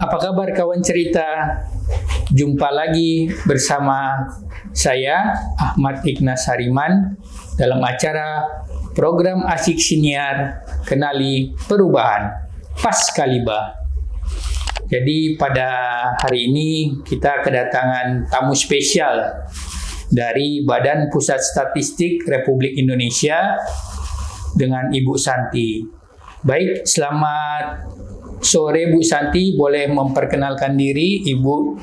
Apa kabar kawan cerita? Jumpa lagi bersama saya Ahmad Ikhnas Hariman dalam acara program Asyik Siniar Kenali Perubahan Pascaliba. Jadi pada hari ini kita kedatangan tamu spesial dari Badan Pusat Statistik Republik Indonesia dengan Ibu Santi. Baik, selamat sore Bu Santi, boleh memperkenalkan diri Ibu,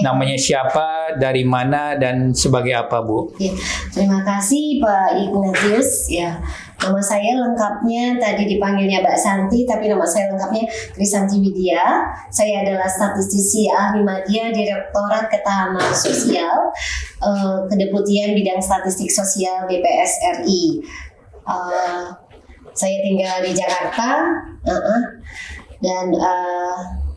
namanya siapa, dari mana, dan sebagai apa Bu? Ya, terima kasih Pak Ignatius. Ya, nama saya lengkapnya tadi dipanggilnya Mbak Santi, tapi nama saya lengkapnya Krisanti Widya. Saya adalah statistisi ahli media Direktorat Ketahanan Sosial, Kedeputian Bidang Statistik Sosial BPS RI. Saya tinggal di Jakarta. Dan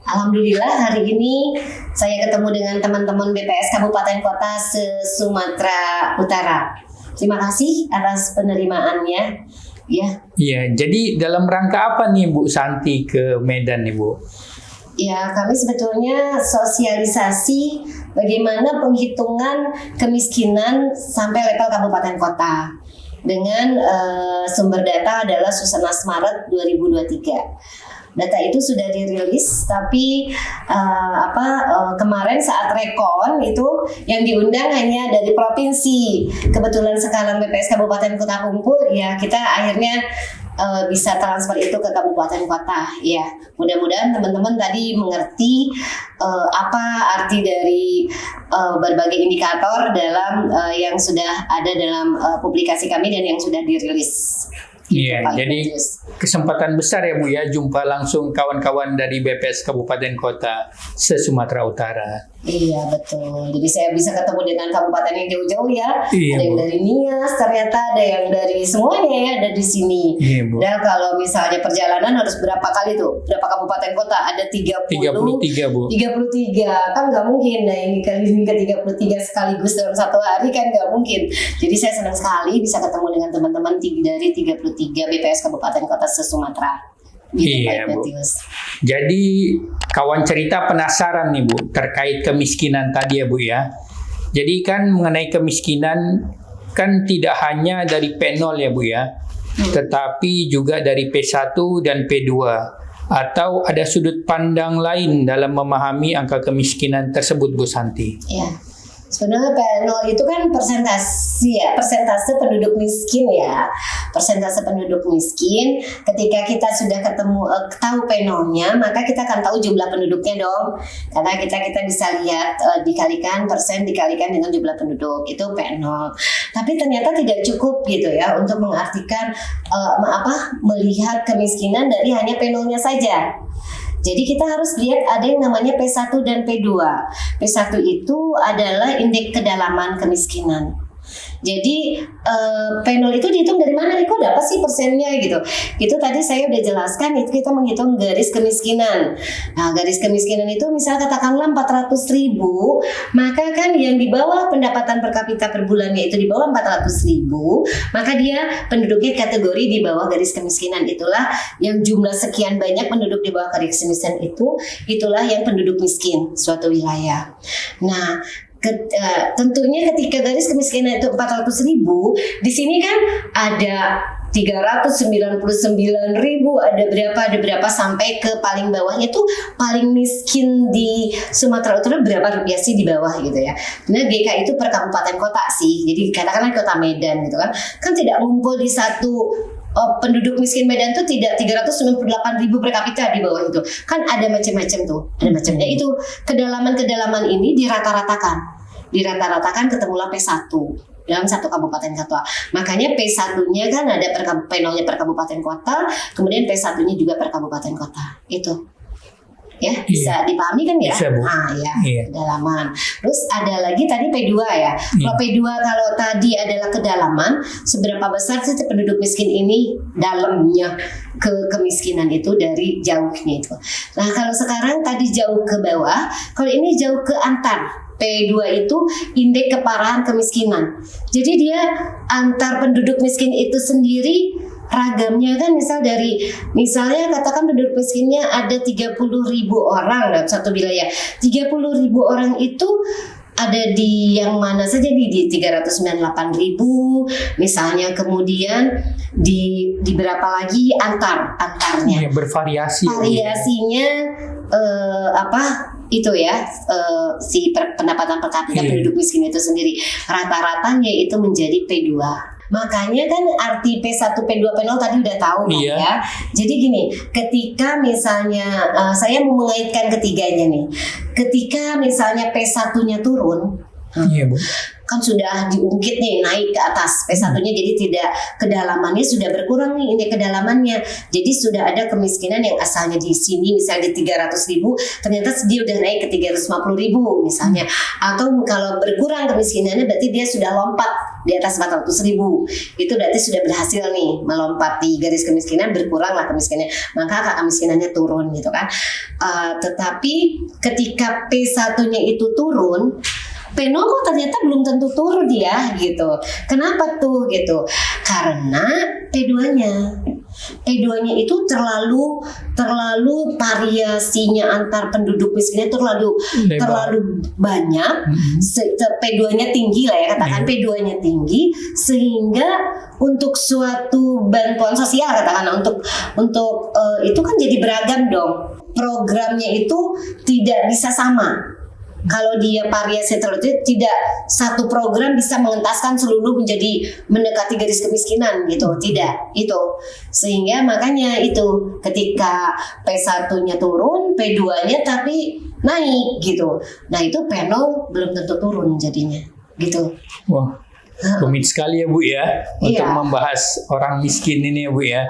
alhamdulillah hari ini saya ketemu dengan teman-teman BPS Kabupaten Kota se-Sumatera Utara. Terima kasih atas penerimaannya. Ya. Iya, jadi dalam rangka apa nih Bu Santi ke Medan nih Bu? Ya, kami sebetulnya sosialisasi bagaimana penghitungan kemiskinan sampai level kabupaten kota. Dengan sumber data adalah Susenas Maret 2023. Data itu sudah dirilis, tapi kemarin saat rekon itu yang diundang hanya dari provinsi. Kebetulan sekarang BPS Kabupaten Kota kumpul, ya kita akhirnya bisa transfer itu ke kabupaten kota. Ya, mudah-mudahan teman-teman tadi mengerti apa arti dari berbagai indikator dalam yang sudah ada dalam publikasi kami dan yang sudah dirilis. Iya, jadi kesempatan besar ya Bu ya, jumpa langsung kawan-kawan dari BPS Kabupaten Kota se-Sumatera Utara. Iya, betul. Jadi saya bisa ketemu dengan kabupaten yang jauh-jauh ya. Iya, ada yang Bu. dari Nias, ternyata ada yang dari semuanya ya, ada di sini. Iya, Bu. Dan kalau misalnya perjalanan harus berapa kali tuh? Berapa kabupaten kota? Ada 33 Bu. 33, kan nggak mungkin. Nah ini kali ini ke 33 sekaligus dalam satu hari kan nggak mungkin. Jadi saya senang sekali bisa ketemu dengan teman-teman dari 33 BPS Kabupaten Kota se-Sumatera. Gitu, Iya Pak Bu. Ignatius. Jadi kawan cerita penasaran nih Bu terkait kemiskinan tadi ya Bu ya. Jadi kan mengenai kemiskinan kan tidak hanya dari P0 ya Bu ya, tetapi juga dari P1 dan P2. Atau ada sudut pandang lain dalam memahami angka kemiskinan tersebut Bu Santi? Ya, sebenarnya P0 itu kan persentase penduduk miskin ya. Persentase penduduk miskin, ketika kita sudah tahu P0-nya, maka kita akan tahu jumlah penduduknya dong. Karena kita bisa lihat dikalikan persen dikalikan dengan jumlah penduduk, itu P0. Tapi ternyata tidak cukup gitu ya untuk mengartikan melihat kemiskinan dari hanya P0-nya saja. Jadi kita harus lihat ada yang namanya P1 dan P2. P1 itu adalah indeks kedalaman kemiskinan. Jadi P0 itu dihitung dari mana nih? Kok dapat sih persennya gitu? Itu tadi saya udah jelaskan, itu kita menghitung garis kemiskinan. Nah, garis kemiskinan itu misal katakanlah 400.000, maka kan yang di bawah pendapatan per kapita per bulannya itu di bawah 400.000, maka dia penduduknya kategori di bawah garis kemiskinan. Itulah yang jumlah sekian banyak penduduk di bawah garis kemiskinan itulah yang penduduk miskin suatu wilayah. Nah, tentunya ketika garis kemiskinan itu 400.000, di sini kan ada 399.000, ada berapa sampai ke paling bawahnya tuh paling miskin di Sumatera Utara berapa rupiah sih di bawah gitu ya. Nah GK itu per kabupaten kota sih, jadi katakanlah kota Medan gitu kan tidak ngumpul di satu. Penduduk miskin Medan tuh tidak 398.000 per kapita di bawah itu. Kan ada macam-macam tuh. Ada macamnya itu. Kedalaman ini dirata-ratakan ketemulah P1 dalam satu kabupaten kota. Makanya P1-nya kan ada P0-nya per kabupaten kota, kemudian P1-nya juga per kabupaten kota. Itu. Ya, bisa dipahami kan ya? Bisa, Bu. Kedalaman. Terus ada lagi tadi P2 ya. Kalau P2 kalau tadi adalah kedalaman, seberapa besar sih penduduk miskin ini dalamnya ke kemiskinan itu dari jauhnya itu. Nah, kalau sekarang tadi jauh ke bawah, kalau ini jauh ke antar. P2 itu indeks keparahan kemiskinan. Jadi dia antar penduduk miskin itu sendiri ragamnya kan misalnya katakan penduduk miskinnya ada 30.000 orang dalam satu wilayah. 30.000 orang itu ada di yang mana saja di 398.000 misalnya, kemudian di berapa lagi antarnya. Ya, bervariasi. Variasinya itu ya, si pendapatan per kapita penduduk miskin itu sendiri rata-ratanya itu menjadi P2. Makanya kan arti P1, P2, P0 tadi udah tahu kan ya. Jadi gini, ketika misalnya saya mau mengaitkan ketiganya nih. Ketika misalnya P1-nya turun, Iya, Bu. kan sudah diungkit nih naik ke atas P1-nya, jadi tidak, kedalamannya sudah berkurang nih, ini kedalamannya. Jadi sudah ada kemiskinan yang asalnya di sini misalnya di 300.000, ternyata dia udah naik ke 350.000 misalnya. Atau kalau berkurang kemiskinannya berarti dia sudah lompat di atas 400.000. Itu berarti sudah berhasil nih melompat di garis kemiskinan, berkuranglah kemiskinannya, maka angka kemiskinannya turun gitu kan. Tetapi ketika P1-nya itu turun, P0 kok ternyata belum tentu turun ya gitu. Kenapa tuh gitu? Karena P2-nya itu terlalu variasinya antar penduduk miskinnya terlalu banyak. P2-nya tinggi lah ya, katakan P2-nya tinggi, sehingga untuk suatu bantuan sosial katakan untuk itu kan jadi beragam dong. Programnya itu tidak bisa sama. Kalau dia variasi terlalu, tidak satu program bisa mengentaskan seluruh menjadi mendekati garis kemiskinan gitu, tidak itu. Sehingga makanya itu ketika P1-nya turun, P2-nya tapi naik gitu. Nah itu P0 belum tentu turun jadinya gitu. Wah, rumit sekali ya Bu ya untuk membahas orang miskin ini ya Bu ya.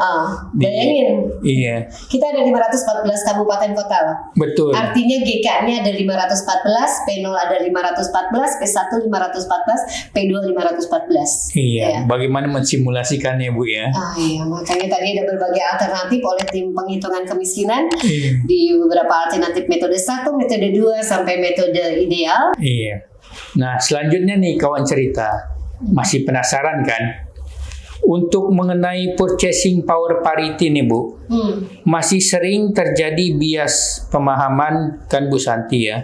Bayangin. Iya. Kita ada 514 kabupaten kota. Betul. Artinya GK-nya ada 514, P0 ada 514, P1 514, P2 514. Iya. Bagaimana mensimulasikannya Bu ya? Iya, makanya tadi ada berbagai alternatif oleh tim penghitungan kemiskinan. Di beberapa alternatif metode 1, metode 2 sampai metode ideal. Iya. Nah, selanjutnya nih kawan cerita. Masih penasaran kan? Untuk mengenai purchasing power parity nih Bu, masih sering terjadi bias pemahaman kan Bu Santi ya.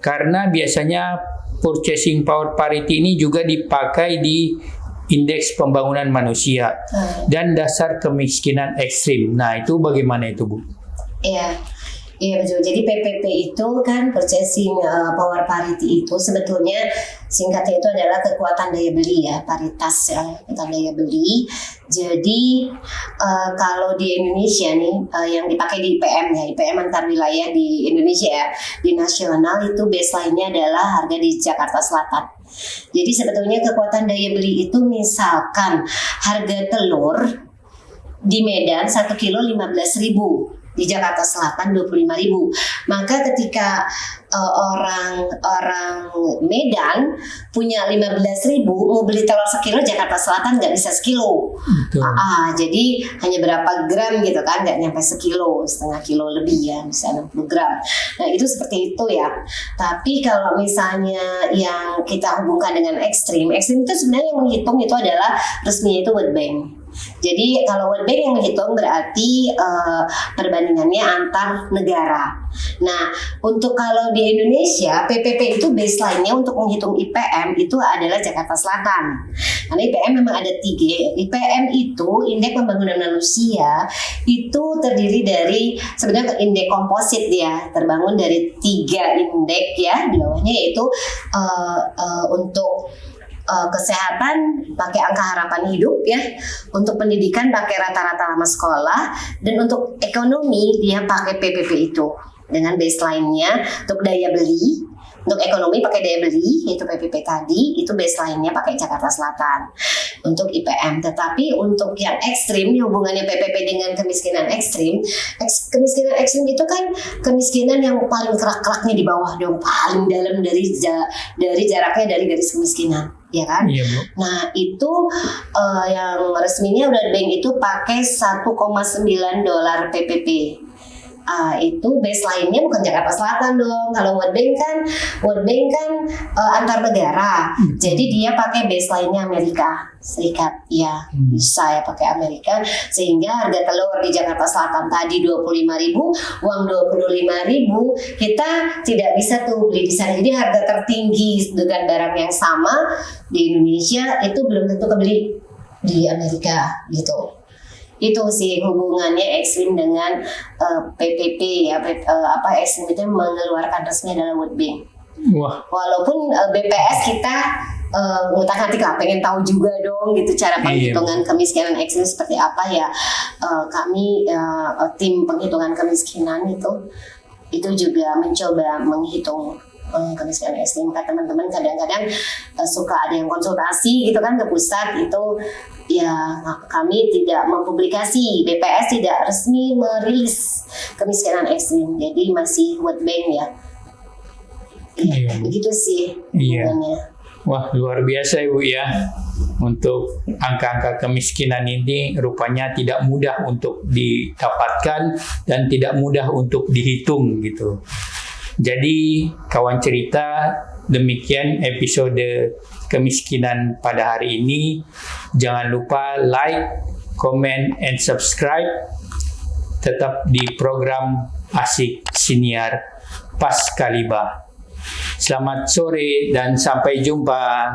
Karena biasanya purchasing power parity ini juga dipakai di indeks pembangunan manusia dan dasar kemiskinan ekstrim. Nah itu bagaimana itu Bu? Iya betul. Jadi PPP itu kan purchasing power parity itu sebetulnya singkatnya itu adalah kekuatan daya beli ya, paritas kekuatan daya beli. Jadi kalau di Indonesia nih yang dipakai di IPM ya, IPM antar wilayah di Indonesia ya, di nasional itu baseline-nya adalah harga di Jakarta Selatan. Jadi sebetulnya kekuatan daya beli itu misalkan harga telur di Medan 1 kilo 15.000, di Jakarta Selatan 25.000. Maka ketika orang Medan punya 15.000 mau beli telur sekilo, Jakarta Selatan nggak bisa sekilo. Jadi hanya berapa gram gitu kan, nggak nyampe sekilo, setengah kilo lebih ya, bisa 60 gram. Nah itu seperti itu ya. Tapi kalau misalnya yang kita hubungkan dengan ekstrim itu sebenarnya yang menghitung itu adalah resminya itu World Bank. Jadi kalau World Bank yang menghitung berarti perbandingannya antar negara. Nah untuk kalau di Indonesia PPP itu baseline-nya untuk menghitung IPM itu adalah Jakarta Selatan. Karena IPM memang ada 3. IPM itu indeks pembangunan manusia itu terdiri dari sebenarnya indeks komposit ya, terbangun dari 3 indeks ya di bawahnya, yaitu untuk kesehatan pakai angka harapan hidup ya, untuk pendidikan pakai rata-rata lama sekolah, dan untuk ekonomi dia pakai PPP itu dengan baseline-nya. Untuk daya beli, untuk ekonomi pakai daya beli yaitu PPP tadi, itu baseline-nya pakai Jakarta Selatan untuk IPM. Tetapi untuk yang ekstrim, hubungannya PPP dengan kemiskinan ekstrim, kemiskinan ekstrim itu kan kemiskinan yang paling kerak-keraknya di bawah dong, paling dalam dari jaraknya dari garis kemiskinan, ya kan? Iya, Bu. Nah itu yang resminya World Bank itu pakai $1,9 PPP. itu baseline-nya bukan Jakarta Selatan dong. Kalau World Bank kan antar negara. Jadi dia pakai baseline-nya Amerika Serikat. Ya, bisa ya pakai Amerika, sehingga harga telur di Jakarta Selatan tadi 25.000, uang 25.000, kita tidak bisa tuh beli di sana. Jadi harga tertinggi dengan barang yang sama di Indonesia itu belum tentu kebeli di Amerika gitu. Itu sih hubungannya Ekstrim dengan PPP ya, Ekstrim itu mengeluarkan resmi adalah World Bank. Wah, Walaupun BPS kita ngutak-ngatik lah, pengen tahu juga dong gitu cara penghitungan kemiskinan ekstrim seperti apa ya. Kami tim penghitungan kemiskinan itu juga mencoba menghitung kemiskinan ekstrim. Teman-teman kadang-kadang suka ada yang konsultasi gitu kan ke pusat itu. Ya, kami tidak mempublikasi, BPS tidak resmi merilis kemiskinan ekstrim, jadi masih World Bank ya. Iya. Begitu sih hubungannya. Wah, luar biasa Ibu ya. Untuk angka-angka kemiskinan ini rupanya tidak mudah untuk didapatkan dan tidak mudah untuk dihitung gitu. Jadi kawan cerita, demikian episode kemiskinan pada hari ini. Jangan lupa like, comment, and subscribe. Tetap di program Asik Siniar Paskaliba. Selamat sore dan sampai jumpa.